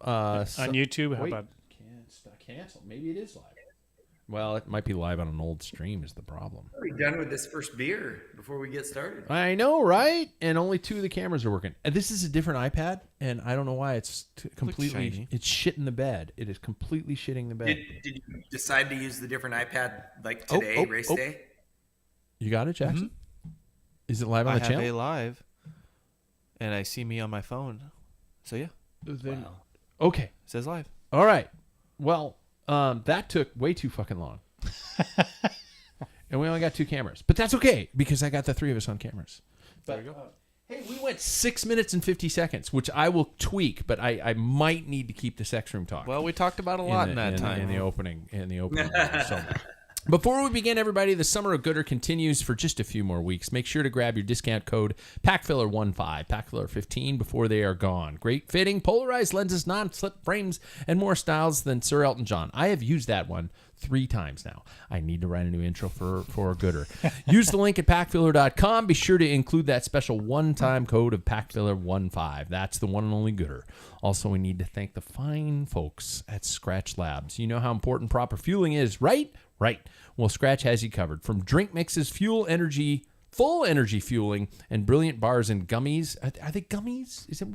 on YouTube. How about cancel? Maybe it is live. Well, it might be live on an old stream is the problem. Are we done with this first beer before we get started? I know, right? And only 2 of the cameras are working. And this is a different iPad, and I don't know why it's completely. It's shit in the bed. It is completely shitting the bed. Did you decide to use the different iPad like today, race day? You got it, Jackson? Mm-hmm. Is it live on the channel? I have a live, and I see me on my phone. So yeah. Wow. Okay. It says live. All right. Well. That took way too fucking long. And we only got 2 cameras. But that's okay, because I got the 3 of us on cameras. But, there you go. Hey, we went 6 minutes and 50 seconds, which I will tweak, but I might need to keep the sex room talk. Well, we talked about a lot in that time. In the opening. So. Before we begin, everybody, the Summer of Gooder continues for just a few more weeks. Make sure to grab your discount code Packfiller15, Packfiller15 before they are gone. Great fitting, polarized lenses, non-slip frames, and more styles than Sir Elton John. I have used that one 3 times now. I need to write a new intro for Gooder. Use the link at packfiller.com. Be sure to include that special one-time code of Packfiller15. That's the one and only Gooder. Also, we need to thank the fine folks at Scratch Labs. You know how important proper fueling is, right? Right. Well, Scratch has you covered. From drink mixes, full energy fueling, and brilliant bars and gummies. Are they gummies? Is it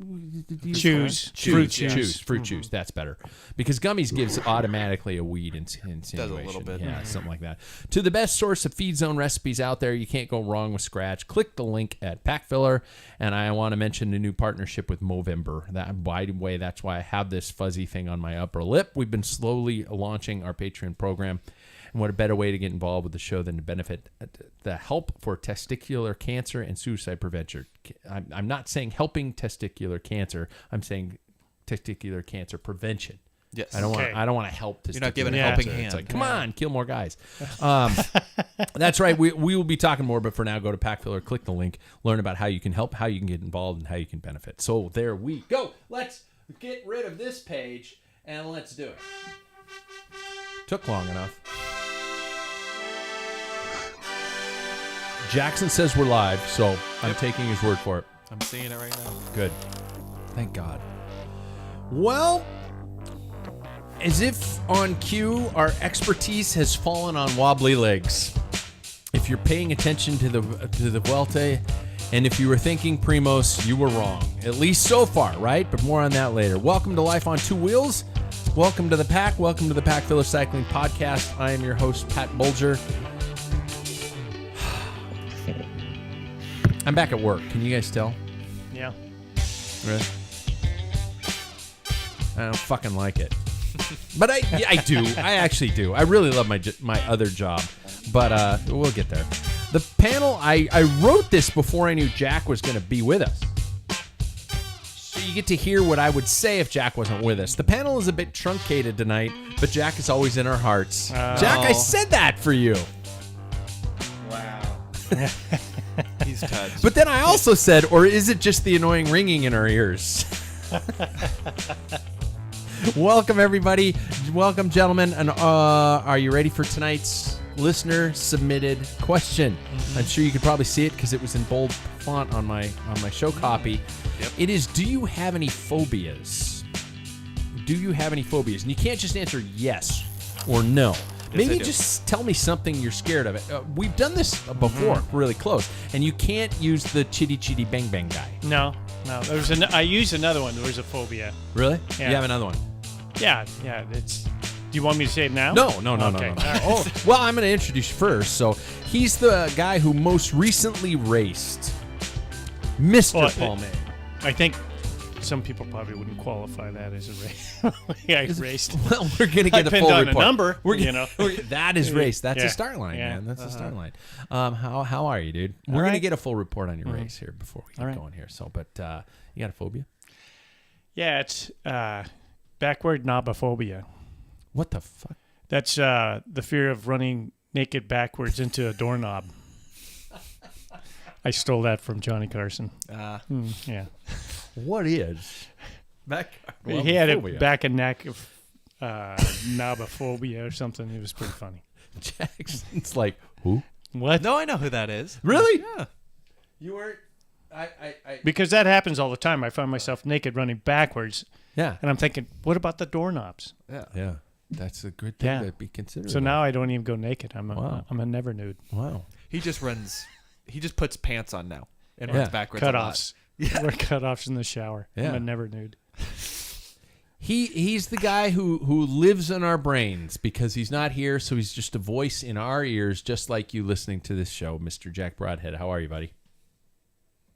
fruit juice? That's better, because gummies gives automatically a weed insinuation. Does a little bit, yeah, something like that. To the best source of feed zone recipes out there, you can't go wrong with Scratch. Click the link at Packfiller, and I want to mention the new partnership with Movember. That, by the way, that's why I have this fuzzy thing on my upper lip. We've been slowly launching our Patreon program. And what a better way to get involved with the show than to benefit the help for testicular cancer and suicide prevention. I'm not saying helping testicular cancer. I'm saying testicular cancer prevention. Yes. I don't want to help testicular. You're not giving a helping hand. It's like, come on, kill more guys. That's right. We will be talking more, but for now, go to Packfiller, click the link, learn about how you can help, how you can get involved, and how you can benefit. So there we go. Let's get rid of this page, and let's do it. Took long enough. Jackson says we're live, so I'm taking his word for it. I'm seeing it right now. Good. Thank God. Well, as if on cue, our expertise has fallen on wobbly legs. If you're paying attention to the Vuelta, and if you were thinking Primos, you were wrong. At least so far, right? But more on that later. Welcome to Life on Two Wheels. Welcome to the Pack. Welcome to the Packfiller Cycling Podcast. I am your host, Pat Bulger. I'm back at work. Can you guys tell? Yeah. Really? I don't fucking like it. But I do. I actually do. I really love my other job. But we'll get there. The panel, I wrote this before I knew Jack was going to be with us. So you get to hear what I would say if Jack wasn't with us. The panel is a bit truncated tonight, but Jack is always in our hearts. Jack, I said that for you. Wow. He's touched. But then I also said, or is it just the annoying ringing in our ears? Welcome, everybody. Welcome, gentlemen. And are you ready for tonight's listener-submitted question? Mm-hmm. I'm sure you could probably see it because it was in bold font on my show copy. Yep. It is, do you have any phobias? Do you have any phobias? And you can't just answer yes or no. Yes, maybe just tell me something you're scared of. We've done this before, really close, and you can't use the chitty chitty bang bang guy. No. I used another one. There was a phobia. Really? Yeah. You have another one? Yeah. It's. Do you want me to say it now? No. Okay. No. Oh, well, I'm going to introduce you first. So he's the guy who most recently raced, Mr. Paul May. I think some people probably wouldn't qualify that as a race. Yeah, I raced. Well, we're going to get a full report. A number, that is race. That's a start line, man. That's a start line. How are you, dude? We're going to get a full report on your race here before we get going here. So, but you got a phobia? Yeah, it's backward knobophobia. What the fuck? That's the fear of running naked backwards into a doorknob. I stole that from Johnny Carson. Yeah. What is he had a back and neck of knobophobia or something. It was pretty funny. Jackson's like, who? What? No, I know who that is. Really? Yeah. You weren't. Because that happens all the time. I find myself naked running backwards. Yeah. And I'm thinking, what about the doorknobs? Yeah. That's a good thing to be considered. So now I don't even go naked. I'm Wow. a never nude. Wow. He just puts pants on now and runs backwards. Cutoffs. Yeah. Wear cutoffs in the shower. Yeah. I'm a never nude. He's the guy who lives in our brains because he's not here, so he's just a voice in our ears, just like you listening to this show, Mr. Jack Broadhead. How are you, buddy?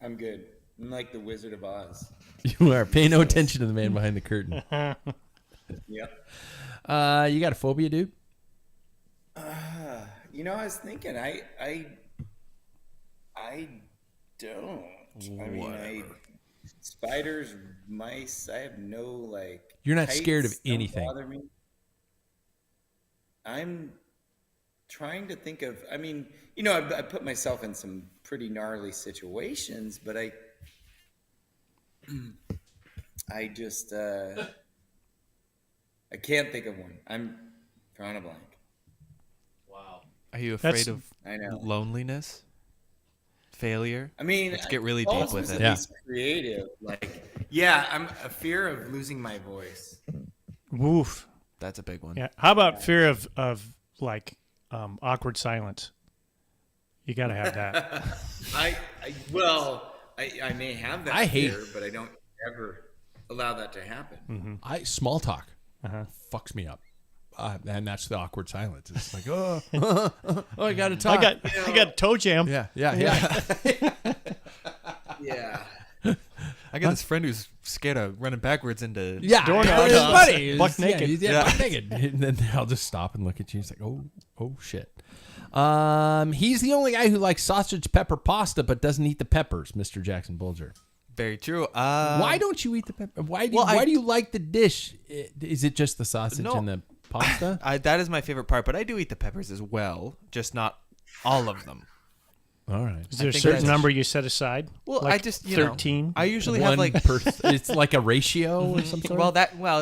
I'm good. I'm like the Wizard of Oz. You are. Pay no attention to the man behind the curtain. Yep. You got a phobia, dude? You know, I was thinking, I don't. I mean, spiders, mice, I have no, like... You're not heights scared of don't anything. bother me. I'm trying to think of... I mean, you know, I put myself in some pretty gnarly situations, but I just... I can't think of one. I'm drawing a blank. Are you afraid of I know. loneliness? Failure? I mean, Let's get really deep with it. Yeah. Creative. Like, yeah, I'm a fear of losing my voice. Woof. That's a big one. Yeah. How about fear of like awkward silence? You got to have that. I may have that I hate- fear, but I don't ever allow that to happen. Small talk fucks me up. And that's the awkward silence. It's like, I got to talk. I got toe jam. Yeah. Yeah. I got this friend who's scared of running backwards into Doorknobs. His buddy is- Buck naked. buck naked. And then I'll just stop and look at you. He's like, oh shit. He's the only guy who likes sausage pepper pasta but doesn't eat the peppers, Mr. Jackson Bulger. Very true. Why don't you eat the pepper? Why do you like the dish? Is it just the sausage and the pasta? That is my favorite part, but I do eat the peppers as well, just not all of them. All right. Is there a think certain that's- number you set aside? Well, like I just 13. I usually have like it's like a ratio or something.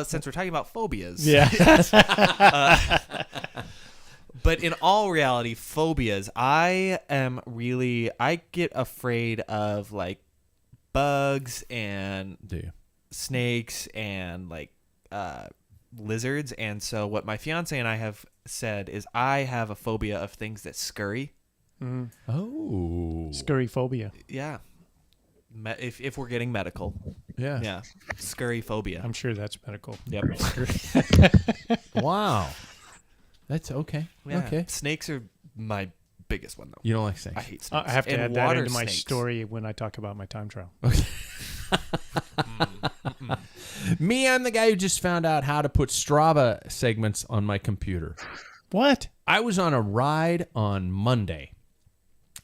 since we're talking about phobias. Yeah. But in all reality, phobias, I get afraid of like bugs and Do you? snakes and like lizards. And so what my fiance and I have said is I have a phobia of things that scurry. Oh. Scurry phobia. Yeah. If we're getting medical. Yeah. Yeah. Scurry phobia. I'm sure that's medical. Yep. Wow. That's okay. Yeah. Okay. Snakes are my biggest one though. You don't like snakes. I hate snakes. I have to And add that water into my snakes. story when I talk about my time trial. Me, I'm the guy who just found out how to put Strava segments on my computer. What? I was on a ride on Monday,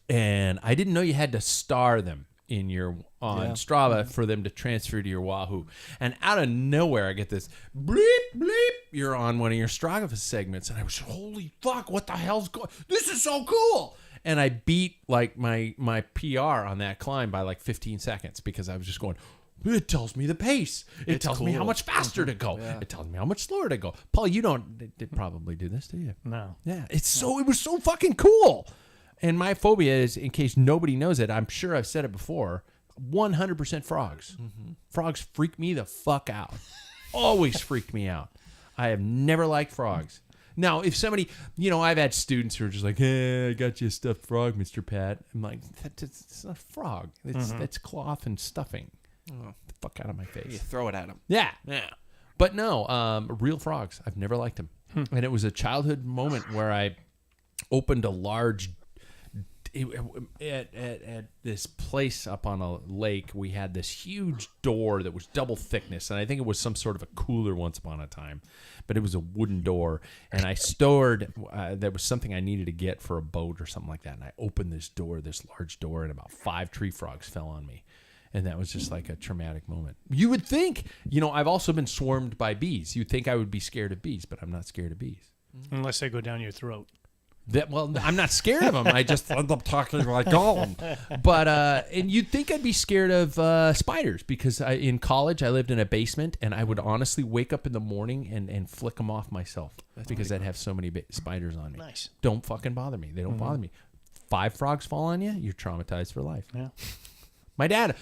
and I didn't know you had to star them in your Strava for them to transfer to your Wahoo. And out of nowhere, I get this bleep bleep. You're on one of your Strava segments, and I was holy fuck, what the hell's going? This is so cool. And I beat like my PR on that climb by like 15 seconds because I was just going. It tells me the pace. It tells me how much faster to go. Yeah. It tells me how much slower to go. Paul, you don't probably do this, do you? No. Yeah, it was so fucking cool. And my phobia is, in case nobody knows it, I'm sure I've said it before, 100% frogs. Frogs freak me the fuck out. Always freak me out. I have never liked frogs. Now, if somebody, I've had students who are just like, hey, I got you a stuffed frog, Mr. Pat. I'm like, it's not a frog. That's cloth and stuffing. Oh, the fuck out of my face. You throw it at them. Yeah. But no, real frogs. I've never liked them. And it was a childhood moment where I opened a large at this place up on a lake. We had this huge door that was double thickness, and I think it was some sort of a cooler once upon a time, but it was a wooden door, and I stored there was something I needed to get for a boat or something like that, and I opened this large door, and about 5 tree frogs fell on me. And that was just like a traumatic moment. You would think, I've also been swarmed by bees. You'd think I would be scared of bees, but I'm not scared of bees. Unless they go down your throat. I'm not scared of them. I just end up talking like Gollum. But and you'd think I'd be scared of spiders because in college I lived in a basement, and I would honestly wake up in the morning and flick them off myself because I'd have so many spiders on me. Nice. Don't fucking bother me. They don't bother me. 5 frogs fall on you, you're traumatized for life. Yeah. My dad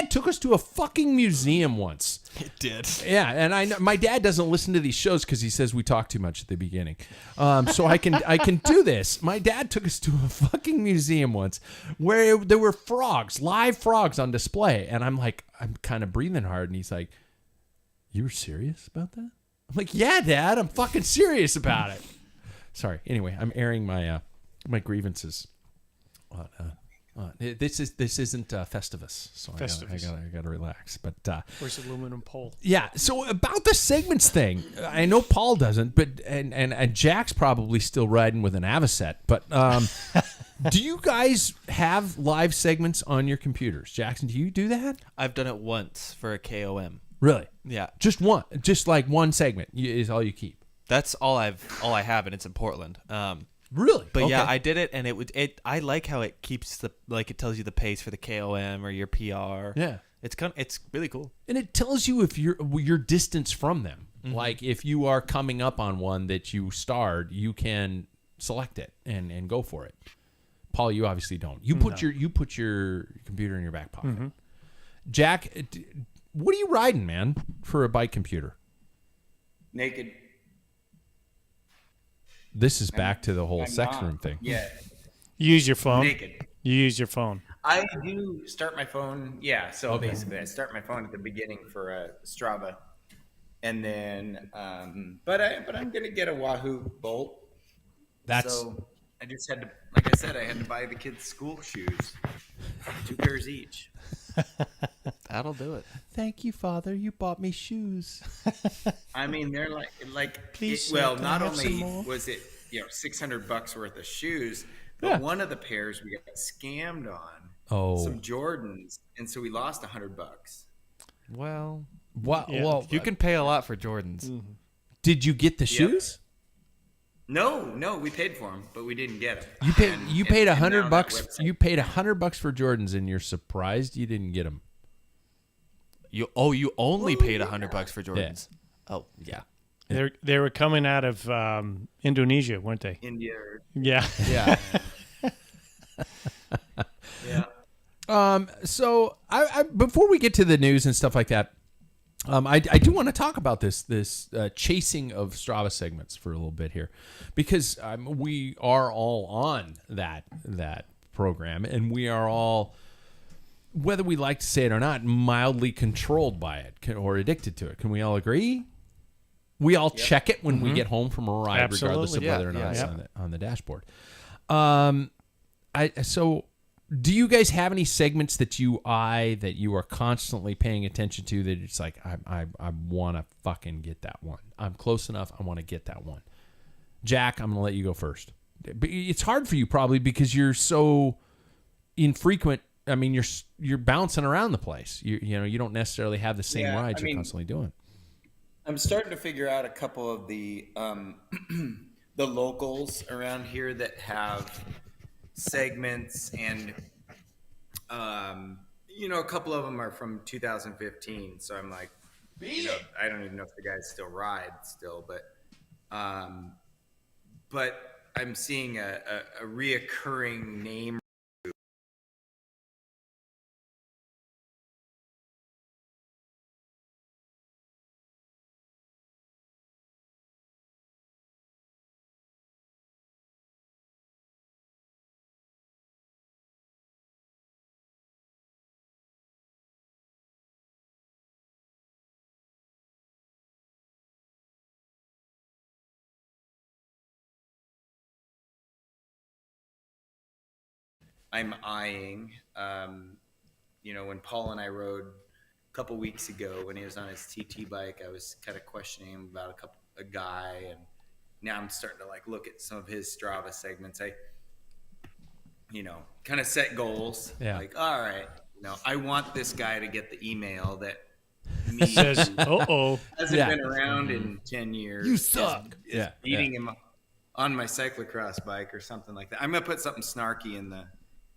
took us to a fucking museum once. It did. Yeah, and I know my dad doesn't listen to these shows because he says we talk too much at the beginning. So I can do this. My dad took us to a fucking museum once where there were frogs, live frogs on display, and I'm kind of breathing hard, and he's like, "You were serious about that?" I'm like, "Yeah, Dad, I'm fucking serious about it." Sorry. Anyway, I'm airing my my grievances. This isn't Festivus, so Festivus. I gotta relax. But Where's the aluminum pole? yeah. So about the segments thing, I know Paul doesn't, but and Jack's probably still riding with an Avocet. But do you guys have live segments on your computers, Jackson? Do you do that? I've done it once for a KOM. Really? Yeah. Just one, just like one segment is all you keep. That's all I have, and it's in Portland. Really? But Okay. yeah, I did it, and I like how it keeps it tells you the pace for the KOM or your PR. Yeah. It's really cool. And it tells you if your distance from them. Mm-hmm. Like if you are coming up on one that you starred, you can select it and go for it. Paul, you obviously don't. You put your computer in your back pocket. Mm-hmm. Jack, what are you riding, man, for a bike computer? Naked. This is back to the whole I'm sex not. room thing. Yeah. You use your phone? Naked. You use your phone. I do start my phone. Yeah. So basically, I start my phone at the beginning for Strava, and then, but I'm gonna get a Wahoo Bolt. So I just had to, like I said, I had to buy the kids school shoes, 2 pairs each. That'll do it. Thank you, Father. You bought me shoes. I mean, they're Please, well, can I not have some only more? was it $600 worth of shoes, but one of the pairs we got scammed on. Some Jordans, and so we lost $100. Well, Yeah. Well, you can pay a lot for Jordans. did you get the shoes? No, we paid for them, but we didn't get them. You paid and $100 now that bucks. website- You paid $100 for Jordans, and you're surprised you didn't get them. You only paid $100 for Jordans. Yeah. Oh yeah. They were coming out of Indonesia, weren't they? India. Yeah. Yeah. Yeah. So I before we get to the news and stuff like that, I do want to talk about this chasing of Strava segments for a little bit here, because we are all on that program, and we are all, whether we like to say it or not, mildly controlled by it or addicted to it. Can we all agree? We all check it when we get home from a ride, regardless of Absolutely. whether or not Yeah, it's yeah. on the dashboard. So do you guys have any segments that you are constantly paying attention to that it's like, I want to fucking get that one. I'm close enough. I want to get that one. Jack, I'm going to let you go first. But it's hard for you probably because you're so infrequent. I mean, you're bouncing around the place. You don't necessarily have the same rides you're constantly doing. I'm starting to figure out a couple of the the locals around here that have segments, and a couple of them are from 2015. So I'm like, I don't even know if the guys still ride still, but I'm seeing a reoccurring name. I'm eyeing, when Paul and I rode a couple weeks ago when he was on his TT bike, I was kind of questioning him about a guy, and now I'm starting to look at some of his Strava segments. I, kind of set goals. Yeah. All right, I want this guy to get the email that me Says, uh-oh. hasn't been around in 10 years. You suck. Is beating him on my cyclocross bike or something like that. I'm gonna put something snarky in the